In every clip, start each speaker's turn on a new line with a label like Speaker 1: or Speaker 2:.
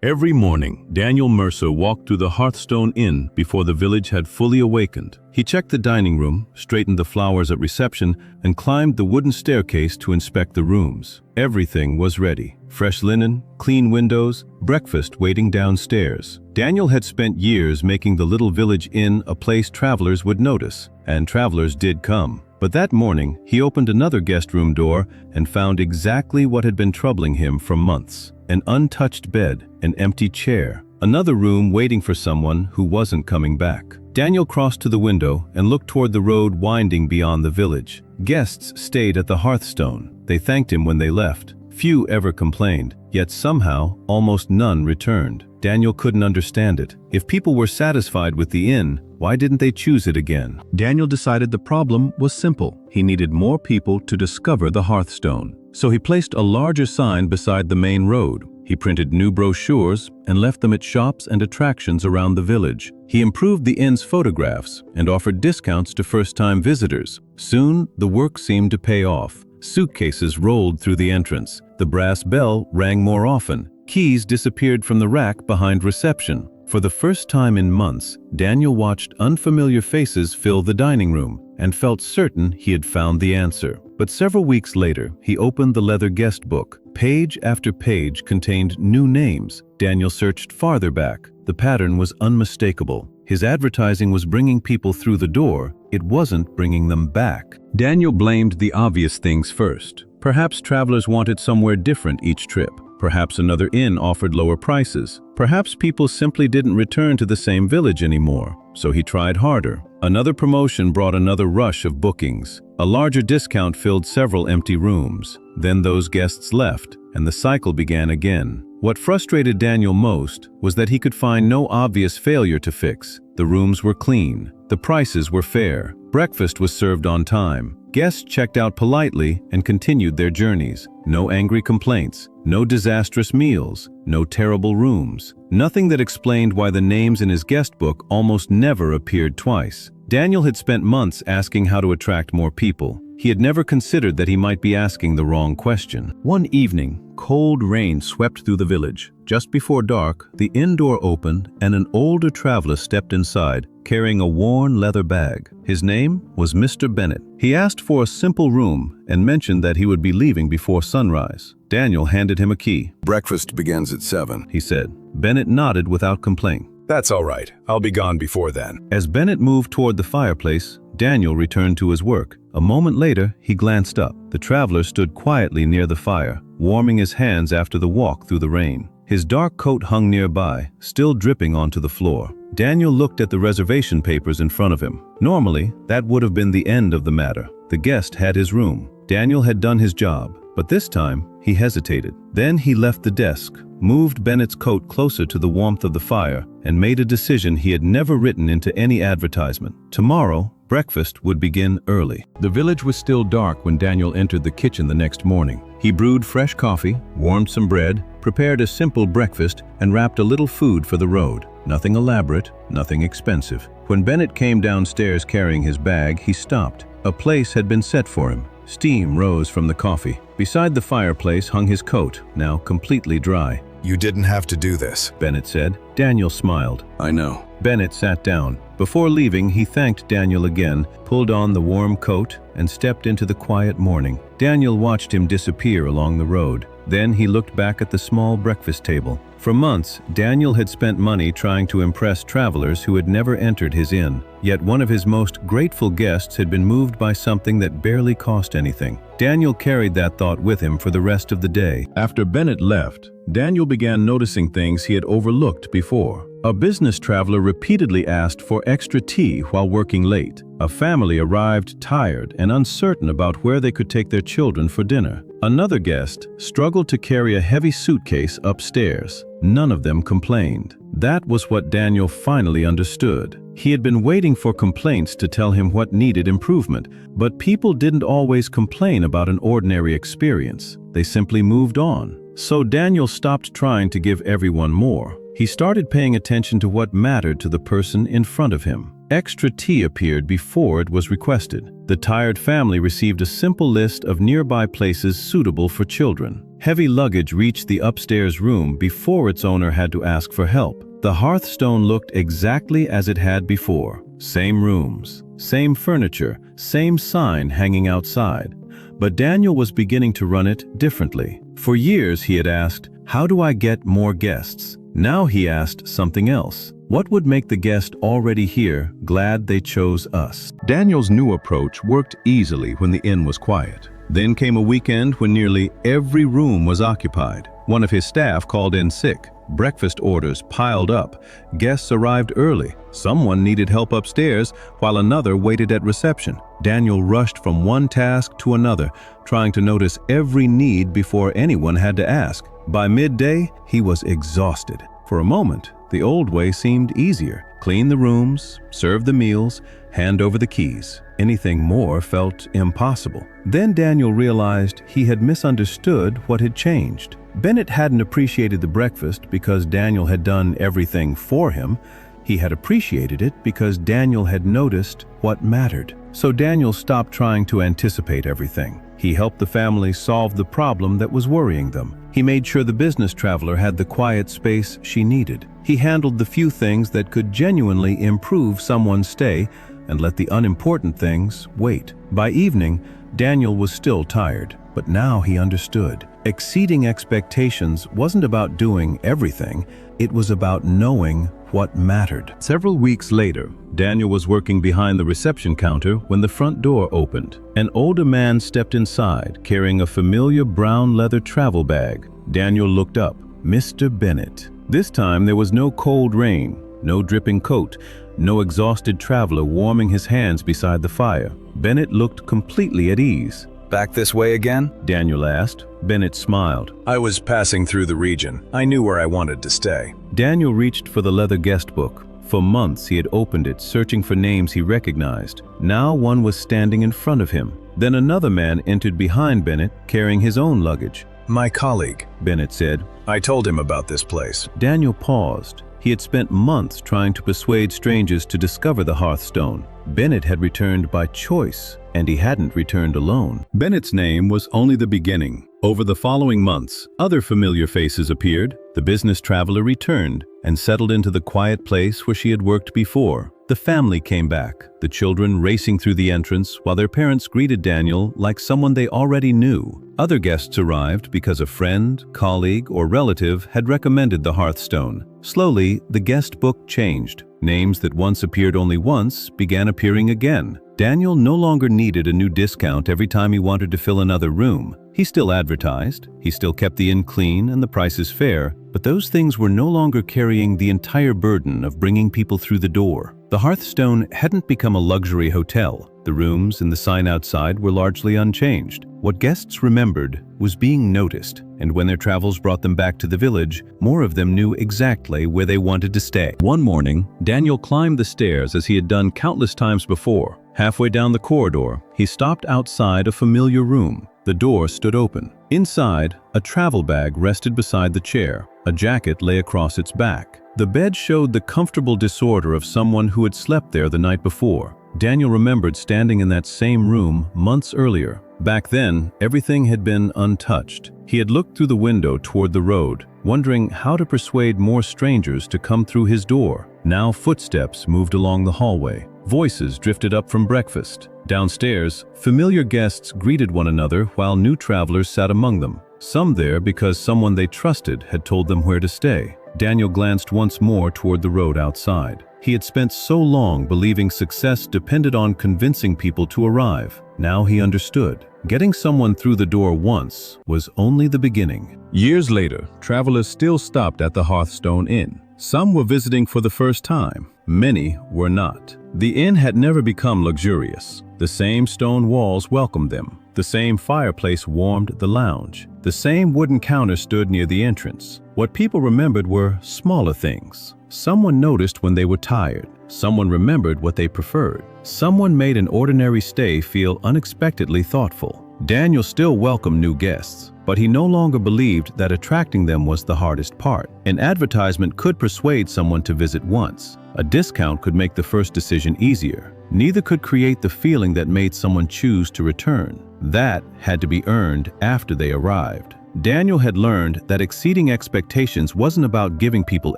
Speaker 1: Every morning, Daniel Mercer walked through the Hearthstone Inn before the village had fully awakened. He checked the dining room, straightened the flowers at reception, and climbed the wooden staircase to inspect the rooms. Everything was ready. Fresh linen, clean windows, breakfast waiting downstairs. Daniel had spent years making the little village inn a place travelers would notice, and travelers did come. But that morning, he opened another guest room door and found exactly what had been troubling him for months. An untouched bed, an empty chair, another room waiting for someone who wasn't coming back. Daniel crossed to the window and looked toward the road winding beyond the village. Guests stayed at the Hearthstone. They thanked him when they left. Few ever complained, yet somehow, almost none returned. Daniel couldn't understand it. If people were satisfied with the inn, why didn't they choose it again? Daniel decided the problem was simple. He needed more people to discover the Hearthstone. So he placed a larger sign beside the main road. He printed new brochures and left them at shops and attractions around the village. He improved the inn's photographs and offered discounts to first-time visitors. Soon, the work seemed to pay off. Suitcases rolled through the entrance. The brass bell rang more often. Keys disappeared from the rack behind reception. For the first time in months, Daniel watched unfamiliar faces fill the dining room and felt certain he had found the answer. But several weeks later, he opened the leather guest book. Page after page contained new names. Daniel searched farther back. The pattern was unmistakable. His advertising was bringing people through the door. It wasn't bringing them back. Daniel blamed the obvious things first. Perhaps travelers wanted somewhere different each trip. Perhaps another inn offered lower prices. Perhaps people simply didn't return to the same village anymore. So he tried harder. Another promotion brought another rush of bookings. A larger discount filled several empty rooms. Then those guests left, and the cycle began again. What frustrated Daniel most was that he could find no obvious failure to fix. The rooms were clean. The prices were fair. Breakfast was served on time. Guests checked out politely and continued their journeys. No angry complaints, no disastrous meals, no terrible rooms. Nothing that explained why the names in his guest book almost never appeared twice. Daniel had spent months asking how to attract more people. He had never considered that he might be asking the wrong question. One evening, cold rain swept through the village. Just before dark, the inn door opened and an older traveler stepped inside, carrying a worn leather bag. His name was Mr. Bennett. He asked for a simple room and mentioned that he would be leaving before sunrise. Daniel handed him a key.
Speaker 2: "Breakfast begins at 7.
Speaker 1: He said. Bennett nodded without complaint.
Speaker 2: "That's all right. I'll be gone before then."
Speaker 1: As Bennett moved toward the fireplace, Daniel returned to his work. A moment later, he glanced up. The traveler stood quietly near the fire, warming his hands after the walk through the rain. His dark coat hung nearby, still dripping onto the floor. Daniel looked at the reservation papers in front of him. Normally, that would have been the end of the matter. The guest had his room. Daniel had done his job, but this time, he hesitated. Then he left the desk, moved Bennett's coat closer to the warmth of the fire, and made a decision he had never written into any advertisement. Tomorrow, breakfast would begin early. The village was still dark when Daniel entered the kitchen the next morning. He brewed fresh coffee, warmed some bread, prepared a simple breakfast, and wrapped a little food for the road. Nothing elaborate, nothing expensive. When Bennett came downstairs carrying his bag, he stopped. A place had been set for him. Steam rose from the coffee. Beside the fireplace hung his coat, now completely dry.
Speaker 2: "You didn't have to do this,"
Speaker 1: Bennett said. Daniel smiled.
Speaker 2: "I know."
Speaker 1: Bennett sat down. Before leaving, he thanked Daniel again, pulled on the warm coat, and stepped into the quiet morning. Daniel watched him disappear along the road. Then he looked back at the small breakfast table. For months, Daniel had spent money trying to impress travelers who had never entered his inn. Yet one of his most grateful guests had been moved by something that barely cost anything. Daniel carried that thought with him for the rest of the day. After Bennett left, Daniel began noticing things he had overlooked before. A business traveler repeatedly asked for extra tea while working late. A family arrived tired and uncertain about where they could take their children for dinner. Another guest struggled to carry a heavy suitcase upstairs. None of them complained. That was what Daniel finally understood. He had been waiting for complaints to tell him what needed improvement, but people didn't always complain about an ordinary experience. They simply moved on. So Daniel stopped trying to give everyone more. He started paying attention to what mattered to the person in front of him. Extra tea appeared before it was requested. The tired family received a simple list of nearby places suitable for children. Heavy luggage reached the upstairs room before its owner had to ask for help. The hearthstone looked exactly as it had before. Same rooms, same furniture, same sign hanging outside. But Daniel was beginning to run it differently. For years he had asked, "How do I get more guests?" Now he asked something else. What would make the guest already here glad they chose us? Daniel's new approach worked easily when the inn was quiet. Then came a weekend when nearly every room was occupied. One of his staff called in sick. Breakfast orders piled up. Guests arrived early. Someone needed help upstairs, while another waited at reception. Daniel rushed from one task to another, trying to notice every need before anyone had to ask. By midday, he was exhausted. For a moment, the old way seemed easier. Clean the rooms, serve the meals, hand over the keys. Anything more felt impossible. Then Daniel realized he had misunderstood what had changed. Bennett hadn't appreciated the breakfast because Daniel had done everything for him. He had appreciated it because Daniel had noticed what mattered. So Daniel stopped trying to anticipate everything. He helped the family solve the problem that was worrying them. He made sure the business traveler had the quiet space she needed. He handled the few things that could genuinely improve someone's stay and let the unimportant things wait. By evening, Daniel was still tired, but now he understood. Exceeding expectations wasn't about doing everything, it was about knowing what mattered. Several weeks later, Daniel was working behind the reception counter when the front door opened. An older man stepped inside, carrying a familiar brown leather travel bag. Daniel looked up. Mr. Bennett. This time there was no cold rain, no dripping coat, no exhausted traveler warming his hands beside the fire. Bennett looked completely at ease.
Speaker 2: Back this way again?
Speaker 1: Daniel asked. Bennett smiled.
Speaker 2: I was passing through the region. I knew where I wanted to stay.
Speaker 1: Daniel reached for the leather guest book. For months he had opened it, searching for names he recognized. Now one was standing in front of him. Then another man entered behind Bennett, carrying his own luggage.
Speaker 2: My colleague,
Speaker 1: Bennett said.
Speaker 2: I told him about this place.
Speaker 1: Daniel paused. He had spent months trying to persuade strangers to discover the hearthstone. Bennett had returned by choice, and he hadn't returned alone. Bennett's name was only the beginning. Over the following months, other familiar faces appeared. The business traveler returned and settled into the quiet place where she had worked before. The family came back, the children racing through the entrance while their parents greeted Daniel like someone they already knew. Other guests arrived because a friend, colleague, or relative had recommended the hearthstone. Slowly, the guest book changed. Names that once appeared only once began appearing again. Daniel no longer needed a new discount every time he wanted to fill another room. He still advertised, he still kept the inn clean and the prices fair, but those things were no longer carrying the entire burden of bringing people through the door. The hearthstone hadn't become a luxury hotel. The rooms and the sign outside were largely unchanged. What guests remembered was being noticed, and when their travels brought them back to the village, more of them knew exactly where they wanted to stay. One morning, Daniel climbed the stairs as he had done countless times before. Halfway down the corridor, he stopped outside a familiar room. The door stood open. Inside, a travel bag rested beside the chair. A jacket lay across its back. The bed showed the comfortable disorder of someone who had slept there the night before. Daniel remembered standing in that same room months earlier. Back then, everything had been untouched. He had looked through the window toward the road, wondering how to persuade more strangers to come through his door. Now footsteps moved along the hallway. Voices drifted up from breakfast. Downstairs, familiar guests greeted one another while new travelers sat among them. Some there because someone they trusted had told them where to stay. Daniel glanced once more toward the road outside. He had spent so long believing success depended on convincing people to arrive. Now he understood. Getting someone through the door once was only the beginning. Years later, travelers still stopped at the Hearthstone Inn. Some were visiting for the first time. Many were not. The inn had never become luxurious. The same stone walls welcomed them. The same fireplace warmed the lounge. The same wooden counter stood near the entrance. What people remembered were smaller things. Someone noticed when they were tired. Someone remembered what they preferred. Someone made an ordinary stay feel unexpectedly thoughtful. Daniel still welcomed new guests, but he no longer believed that attracting them was the hardest part. An advertisement could persuade someone to visit once, A discount could make the first decision easier. Neither could create the feeling that made someone choose to return. That had to be earned after they arrived. Daniel had learned that exceeding expectations wasn't about giving people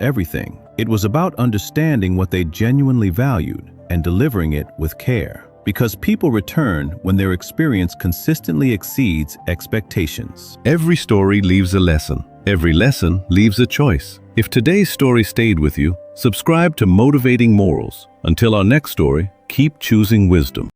Speaker 1: everything. It was about understanding what they genuinely valued and delivering it with care. Because people return when their experience consistently exceeds expectations.
Speaker 3: Every story leaves a lesson. Every lesson leaves a choice. If today's story stayed with you, subscribe to Motivating Morals. Until our next story, keep choosing wisdom.